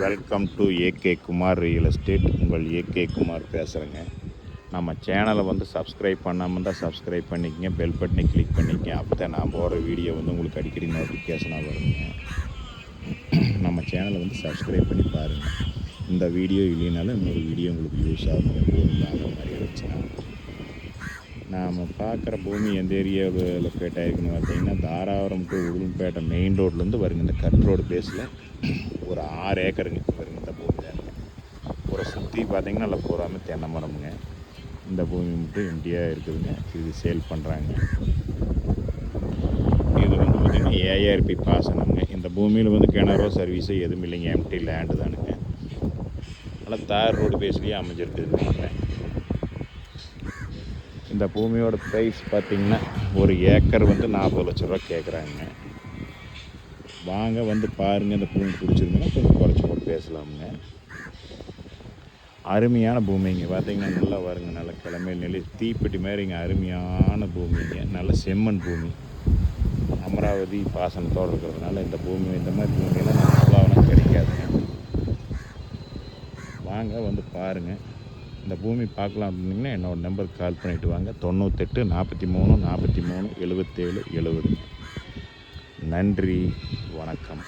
Welcome to AK Kumar real estate. உங்கள் AK Kumar பேசுகிறேங்க. நம்ம சேனலை வந்து சப்ஸ்கிரைப் பண்ணாமல் இருந்தால் சப்ஸ்கிரைப் பண்ணிக்கங்க, பெல் பட்டனை கிளிக் பண்ணிக்கங்க. அப்போ தான் நான் போகிற வீடியோ வந்து உங்களுக்கு அடிக்கடி நோட்டிஃபிகேஷனாக வருங்க. நம்ம சேனலை வந்து சப்ஸ்கிரைப் பண்ணி பாருங்கள். இந்த வீடியோ இல்லைனாலும் இன்னொரு வீடியோ உங்களுக்கு யூஸ் ஆகுங்க. பூமி வாங்குற மாதிரி இருந்துச்சுன்னா நாம் பார்க்குற பூமி எந்த ஏரியாவில் லொக்கேட் ஆகிருக்குன்னு பார்த்தீங்கன்னா, தாராபுரம் டு உடுமல்பேட்டை மெயின் ரோட்லேருந்து வருங்க. இந்த கட் ரோடு பேஸில் ஒரு 6 ஏக்கருங்க வருங்க இந்த பூமி தாங்க. ஒரு சுற்றி பார்த்திங்கன்னா நல்லா பூராமே தென்னை மரமுங்க. இந்த பூமி மட்டும் எம்டியாக இருக்குதுங்க. இது சேல் பண்ணுறாங்க. இது வந்து பார்த்திங்கன்னா ஏஆர்பி பாசனங்க. இந்த பூமியில் வந்து கிணறோ சர்வீஸோ எதுவும் இல்லைங்க, எம்டி லேண்டு தானுங்க. நல்லா தார் ரோடு பேஸ்லேயே அமைஞ்சிருக்குதுங்க. இந்த பூமியோட ப்ரைஸ் பார்த்திங்கன்னா ஒரு ஏக்கர் வந்து 40 லட்ச ரூபா கேட்குறாங்க. வாங்க வந்து பாருங்கள். இந்த பூமி பிடிச்சிருந்தோன்னா கொஞ்சம் குறைச்சி கூட பேசலாமுங்க. அருமையான பூமிங்க. பார்த்திங்கன்னா நல்லா வருங்க, நல்ல கிழமையில் நெல்லி தீப்பெட்டி மாதிரிங்க. அருமையான பூமிங்க, நல்ல செம்மண் பூமி. அமராவதி பாசனத்தோடு இருக்கிறதுனால இந்த பூமி, இந்த மாதிரி பூமியெல்லாம் அவ்வளோவெல்லாம் கிடைக்காதுங்க. வாங்க வந்து பாருங்கள். இந்த பூமி பார்க்கலாம் அப்படின்னா என்னோடய நம்பருக்கு கால் பண்ணிவிட்டு வாங்க. 98 43 43 77 70. நன்றி, வணக்கம்.